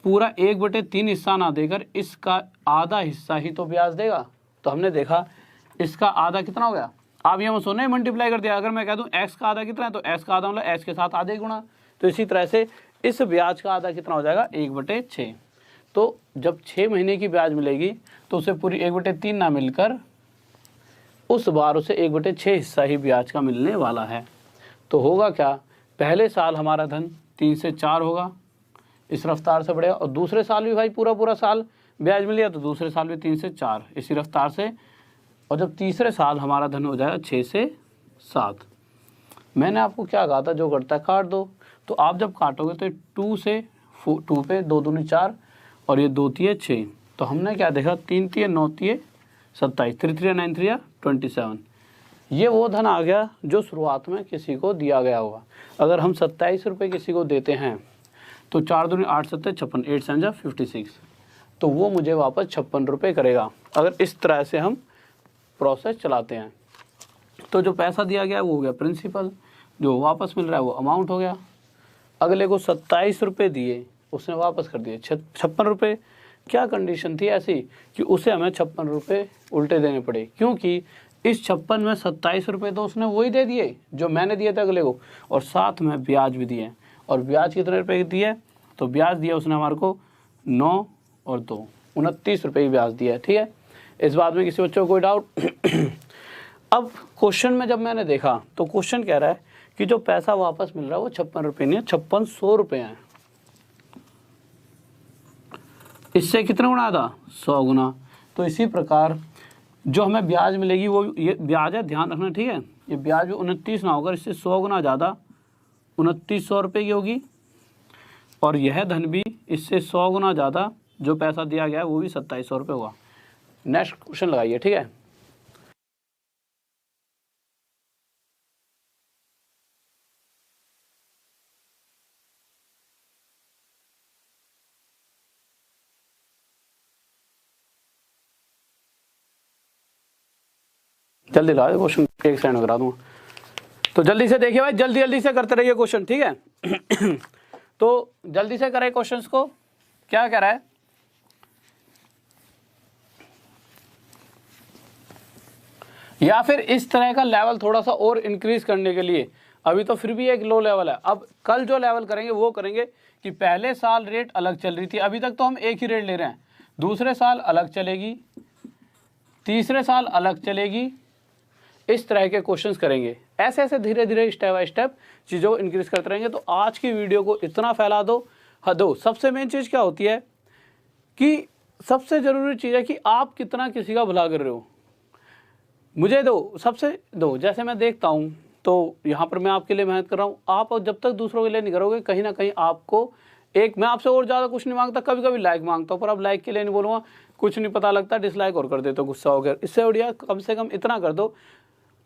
पूरा 1/3 हिस्सा ना देकर इसका आधा हिस्सा ही तो ब्याज देगा। तो हमने देखा इसका आधा कितना हो गया, आप ये मत सोने मल्टीप्लाई कर दिया। अगर मैं कह दूं x का आधा कितना है, तो x का आधा मतलब x के साथ आधे गुणा। तो इसी तरह से इस ब्याज का आधा कितना हो जाएगा, 1/6। तो जब 6 महीने की ब्याज मिलेगी तो उसे पूरी 1/3 ना मिलकर उस बार उसे 1/6 हिस्सा ही ब्याज का मिलने वाला है। तो होगा क्या, पहले साल हमारा धन 3 से 4 होगा, इस रफ्तार से बढ़ेगा, और दूसरे साल भी भाई पूरा साल ब्याज मिल गया तो दूसरे साल भी 3 से 4 इसी रफ्तार से, और जब तीसरे साल हमारा धन हो जाएगा 6 से 7। मैंने आपको क्या कहा था, जो करता है काट दो। तो आप जब काटोगे तो 2 से 2 पे 2 दूनी 4 और ये 2 तिये 6। तो हमने क्या देखा, 3 तिये 9 तिये 27, 3 3 9 3 27। ये वो धन आ गया जो शुरुआत में किसी को दिया गया होगा। अगर हम 27 रुपये किसी को देते हैं तो 4 दूनी 8 7 56, 8 7 56, तो वो मुझे वापस 56 रुपये करेगा। अगर इस तरह से हम प्रोसेस चलाते हैं तो जो पैसा दिया गया वो हो गया प्रिंसिपल, जो वापस मिल रहा है वो अमाउंट हो गया। अगले को 27 रुपये दिए, उसने वापस कर दिए 56 रुपये। क्या कंडीशन थी ऐसी कि उसे हमें 56 रुपये उल्टे देने पड़े, क्योंकि इस 56 में 27 रुपये तो उसने वही दे दिए जो मैंने दिए थे अगले को, और साथ में ब्याज भी दिए। और ब्याज कितने रुपये दिए, तो ब्याज दिया उसने हमारे को 9 और 2 29 रुपये की ब्याज दिया है, ठीक है। इस बात में किसी बच्चों को कोई डाउट? अब क्वेश्चन में जब मैंने देखा तो क्वेश्चन कह रहा है कि जो पैसा वापस मिल रहा है वो 56 रुपये नहीं है, 5600 रुपये हैं। इससे कितना गुना था, 100 गुना। तो इसी प्रकार जो हमें ब्याज मिलेगी वो ये ब्याज है, ध्यान रखना, ठीक है। ये ब्याज भी 29 ना होकर इससे 100 गुना ज़्यादा 2900 रुपये की होगी, और यह धन भी इससे 100 गुना ज़्यादा जो पैसा दिया गया है वो भी 2700 रुपये होगा। नेक्स्ट क्वेश्चन लगाइए, ठीक है। जल्दी ला क्वेश्चन, एक सेकंड में करा दूंगा। तो जल्दी से देखिए भाई, जल्दी से करते रहिए क्वेश्चन, ठीक है। तो जल्दी से करें क्वेश्चंस को। क्या कह रहा है, या फिर इस तरह का लेवल थोड़ा सा और इंक्रीज करने के लिए अभी तो फिर भी एक लो लेवल है। अब कल जो लेवल करेंगे वो करेंगे कि पहले साल रेट अलग चल रही थी, अभी तक तो हम एक ही रेट ले रहे हैं, दूसरे साल अलग चलेगी, तीसरे साल अलग चलेगी, इस तरह के क्वेश्चंस करेंगे। ऐसे ऐसे धीरे धीरे स्टेप बाय स्टेप चीज़ों को इंक्रीज करते रहेंगे। तो आज की वीडियो को इतना फैला दो, हदो। सबसे मेन चीज़ क्या होती है कि सबसे ज़रूरी चीज़ है कि आप कितना किसी का भला कर रहे हो। मुझे दो, सबसे दो, जैसे मैं देखता हूँ तो यहाँ पर मैं आपके लिए मेहनत कर रहा हूँ, आप जब तक दूसरों के लिए नहीं करोगे कहीं ना कहीं आपको एक, मैं आपसे और ज़्यादा कुछ नहीं मांगता, कभी कभी लाइक मांगता हूँ, पर अब लाइक के लिए नहीं बोलूँगा, कुछ नहीं पता लगता, डिसलाइक और कर देते हो, गुस्सा हो गया। इससे बढ़िया कम से कम इतना कर दो।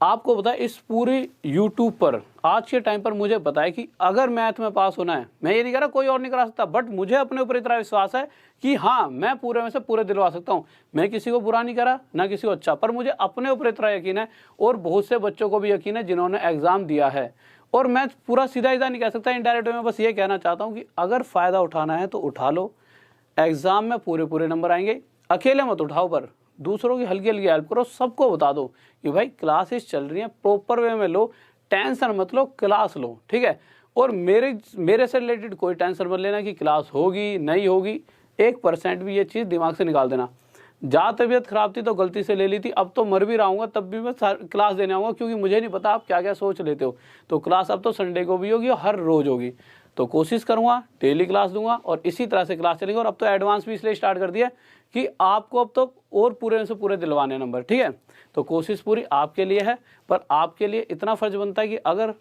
आपको पता है इस पूरी यूट्यूब पर आज के टाइम पर मुझे पता है कि अगर मैथ में पास होना है, मैं ये नहीं कह रहा कोई और नहीं करा सकता, बट मुझे अपने ऊपर इतना विश्वास है कि हाँ मैं पूरे में से पूरे दिलवा सकता हूँ। मैं किसी को बुरा नहीं करा ना किसी को अच्छा, पर मुझे अपने ऊपर इतना यकीन है और बहुत से बच्चों को भी यकीन है जिन्होंने एग्जाम दिया है। और मैं पूरा सीधा नहीं कह सकता, इनडायरेक्ट में बस ये कहना चाहता हूँ कि अगर फ़ायदा उठाना है तो उठा लो। एग्जाम में पूरे पूरे नंबर आएंगे, अकेले मत उठाओ, पर दूसरों की हल्की हल्की हेल्प करो। सबको बता दो कि भाई क्लासेस चल रही हैं, प्रॉपर वे में लो, टेंशन मत लो, क्लास लो, ठीक है। और मेरे से रिलेटेड कोई टेंशन मत लेना कि क्लास होगी नहीं होगी, 1% भी ये चीज़ दिमाग से निकाल देना। जहाँ तबीयत खराब थी तो गलती से ले ली थी, अब तो मर भी रहा हूँ तब भी मैं क्लास देने आऊँगा, क्योंकि मुझे नहीं पता आप क्या क्या सोच लेते हो। तो क्लास अब तो संडे को भी होगी और हर रोज़ होगी, तो कोशिश करूँगा डेली क्लास दूंगा और इसी तरह से क्लास चलेगी। और अब तो एडवांस भी इसलिए स्टार्ट कर दिया कि आपको अब तो और पूरे से पूरे दिलवाने नंबर, ठीक है। तो कोशिश पूरी आपके लिए है, पर आपके लिए इतना फर्ज बनता है कि अगर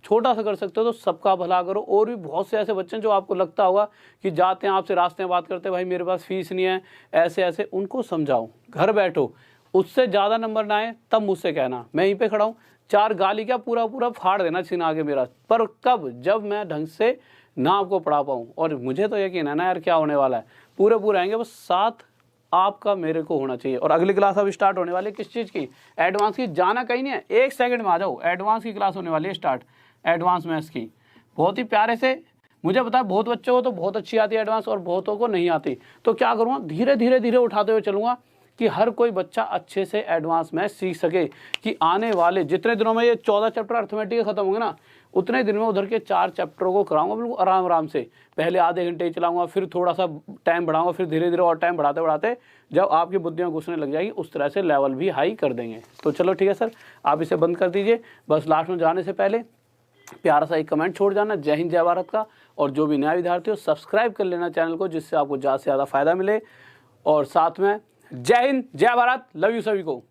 छोटा सा कर सकते हो तो सबका भला करो। और भी बहुत से ऐसे बच्चे जो आपको लगता होगा कि जाते हैं आपसे रास्ते में बात करते हैं, भाई मेरे पास फीस नहीं है, ऐसे ऐसे, उनको समझाओ, घर बैठो, उससे ज़्यादा नंबर ना आए तब मुझसे कहना, मैं यहीं पे खड़ा हूँ, 4 गाली क्या पूरा पूरा फाड़ देना सीना आगे मेरा, पर कब, जब मैं ढंग से ना आपको पढ़ा पाऊँ। और मुझे तो यकीन है ना यार क्या होने वाला है, पूरे पूरे आएंगे, बस साथ आपका मेरे को होना चाहिए। और अगली क्लास अब स्टार्ट होने वाली है, किस चीज़ की, एडवांस की। जाना कहीं नहीं है, 1 सेकंड में आ जाओ, एडवांस की क्लास होने वाली है स्टार्ट, एडवांस मैथ्स की। बहुत ही प्यारे से, मुझे पता है बहुत बच्चों को तो बहुत अच्छी आती है एडवांस और बहुतों को नहीं आती। तो क्या करूँगा, धीरे धीरे धीरे उठाते हुए चलूँगा कि हर कोई बच्चा अच्छे से एडवांस मैथ्स सीख सके, कि आने वाले जितने दिनों में ये 14 चैप्टर अर्थमेटिक खत्म होंगे ना, उतने दिन में उधर के 4 चैप्टरों को कराऊंगा बिल्कुल आराम आराम से। पहले आधे घंटे ही चलाऊंगा, फिर थोड़ा सा टाइम बढ़ाऊंगा, फिर धीरे धीरे और टाइम बढ़ाते बढ़ाते जब आपकी बुद्धियाँ घुसने लग जाएगी उस तरह से लेवल भी हाई कर देंगे। तो चलो ठीक है सर, आप इसे बंद कर दीजिए। बस लास्ट में जाने से पहले प्यारा सा एक कमेंट छोड़ जाना, जय हिंद जय भारत का। और जो भी नया विद्यार्थी हो सब्सक्राइब कर लेना चैनल को, जिससे आपको ज़्यादा से ज़्यादा फायदा मिले। और साथ में जय हिंद जय भारत, लव यू सभी को।